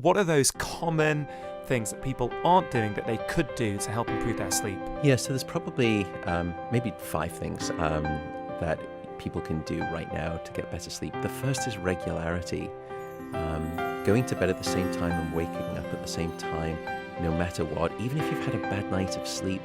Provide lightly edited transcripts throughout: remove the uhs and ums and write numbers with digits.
What are those common things that people aren't doing that they could do to help improve their sleep? Yeah, so there's probably maybe 5 things that people can do right now to get better sleep. The first is regularity. Going to bed at the same time and waking up at the same time, no matter what. Even if you've had a bad night of sleep,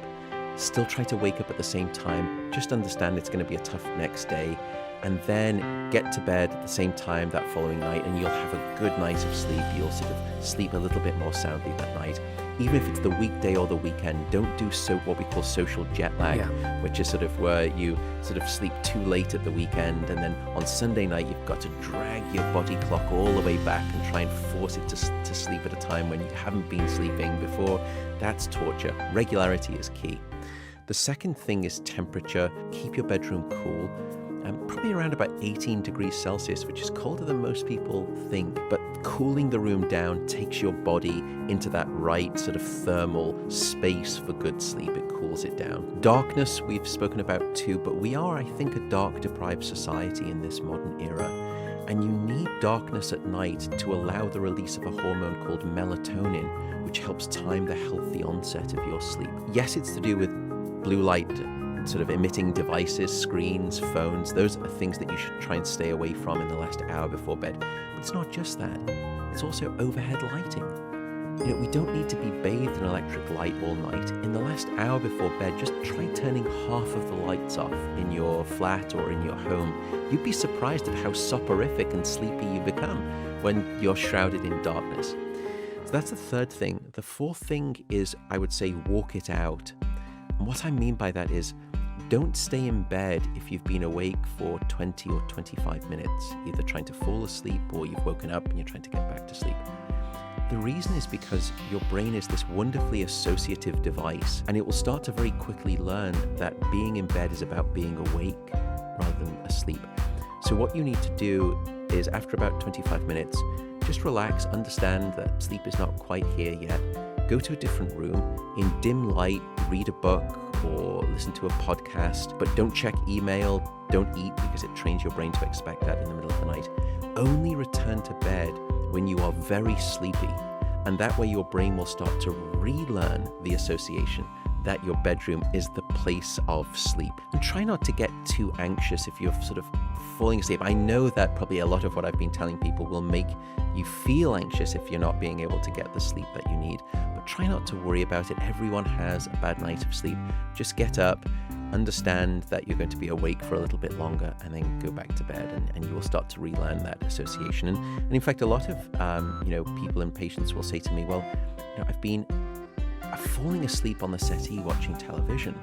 still try to wake up at the same time. Just understand it's going to be a tough next day. And then get to bed at the same time that following night, and you'll have a good night of sleep. You'll sort of sleep a little bit more soundly that night. Even if it's the weekday or the weekend, don't do what we call social jet lag, which is sort of where you sort of sleep too late at the weekend, and then on Sunday night you've got to drag your body clock all the way back and try and force it to sleep at a time when you haven't been sleeping before. That's torture. Regularity is key. The second thing is temperature. Keep your bedroom cool. Probably around about 18 degrees Celsius, which is colder than most people think. But cooling the room down takes your body into that right sort of thermal space for good sleep. It cools it down. Darkness we've spoken about too, but we are, I think, a dark-deprived society in this modern era. And you need darkness at night to allow the release of a hormone called melatonin, which helps time the healthy onset of your sleep. Yes, it's to do with blue light sort of emitting devices, screens, phones. Those are things that you should try and stay away from in the last hour before bed. But it's not just that. It's also overhead lighting. You know, we don't need to be bathed in electric light all night. In the last hour before bed, just try turning half of the lights off in your flat or in your home. You'd be surprised at how soporific and sleepy you become when you're shrouded in darkness. So that's the third thing. The fourth thing is, I would say, walk it out. And what I mean by that is, don't stay in bed if you've been awake for 20 or 25 minutes, either trying to fall asleep or you've woken up and you're trying to get back to sleep. The reason is because your brain is this wonderfully associative device, and it will start to very quickly learn that being in bed is about being awake rather than asleep. So what you need to do is, after about 25 minutes, just relax, understand that sleep is not quite here yet. Go to a different room, in dim light, read a book or listen to a podcast, but don't check email, don't eat, because it trains your brain to expect that in the middle of the night. Only return to bed when you are very sleepy, and that way your brain will start to relearn the association that your bedroom is the place of sleep. And try not to get too anxious if you're sort of falling asleep. I know that probably a lot of what I've been telling people will make you feel anxious if you're not being able to get the sleep that you need. But try not to worry about it. Everyone has a bad night of sleep. Just get up, understand that you're going to be awake for a little bit longer, and then go back to bed, and you will start to relearn that association. And in fact, a lot of people and patients will say to me, well, I'm falling asleep on the settee watching television,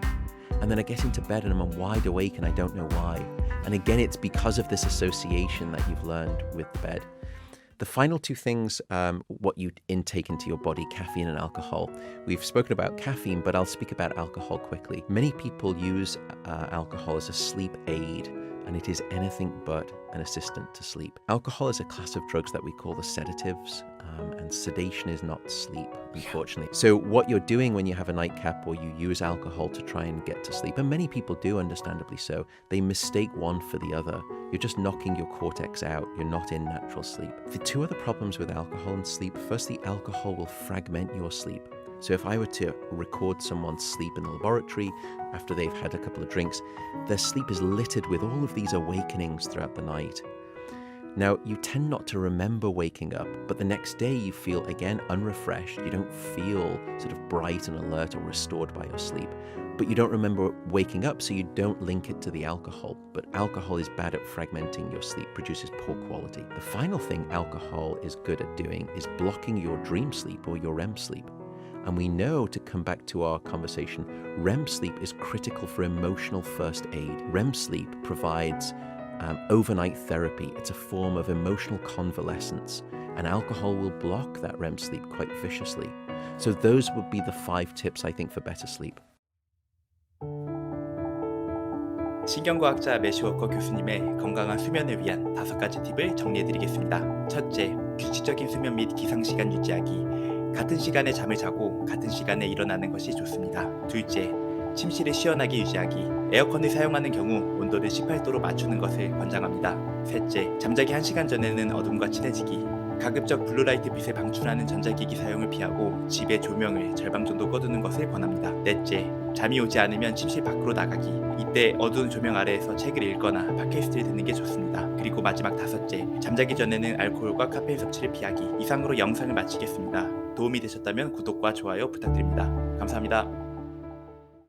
and then I get into bed and I'm wide awake and I don't know why. And again, it's because of this association that you've learned with the bed. The final two things, what you intake into your body, caffeine and alcohol. We've spoken about caffeine, but I'll speak about alcohol quickly. Many people use alcohol as a sleep aid, and it is anything but an assistant to sleep. Alcohol is a class of drugs that we call the sedatives, and sedation is not sleep, unfortunately. So what you're doing when you have a nightcap or you use alcohol to try and get to sleep, and many people do, understandably so, they mistake one for the other. You're just knocking your cortex out. You're not in natural sleep. The two other problems with alcohol and sleep, firstly, alcohol will fragment your sleep. So if I were to record someone's sleep in the laboratory after they've had a couple of drinks, their sleep is littered with all of these awakenings throughout the night. Now, you tend not to remember waking up, but the next day you feel, again, unrefreshed. You don't feel sort of bright and alert or restored by your sleep. But you don't remember waking up, so you don't link it to the alcohol. But alcohol is bad at fragmenting your sleep, produces poor quality. The final thing alcohol is good at doing is blocking your dream sleep or your REM sleep. And we know, to come back to our conversation, REM sleep is critical for emotional first aid. REM sleep provides overnight therapy. It's a form of emotional convalescence, and alcohol will block that REM sleep quite viciously. So those would be the 5 tips, I think, for better sleep. 신경과학자 매시워커 교수님의 건강한 수면을 위한 5가지 팁을 정리해드리겠습니다. 첫째, 규칙적인 수면 및 기상시간 유지하기. 같은 시간에 잠을 자고 같은 시간에 일어나는 것이 좋습니다. 둘째, 침실을 시원하게 유지하기. 에어컨을 사용하는 경우 온도를 18도로 맞추는 것을 권장합니다. 셋째, 잠자기 1시간 전에는 어둠과 친해지기. 가급적 블루라이트 빛을 방출하는 전자기기 사용을 피하고 집의 조명을 절반 정도 꺼두는 것을 권합니다. 넷째, 잠이 오지 않으면 침실 밖으로 나가기. 이때 어두운 조명 아래에서 책을 읽거나 팟캐스트를 듣는 게 좋습니다. 그리고 마지막 다섯째, 잠자기 전에는 알코올과 카페인 섭취를 피하기. 이상으로 영상을 마치겠습니다. 도움이 되셨다면 구독과 좋아요 부탁드립니다. 감사합니다.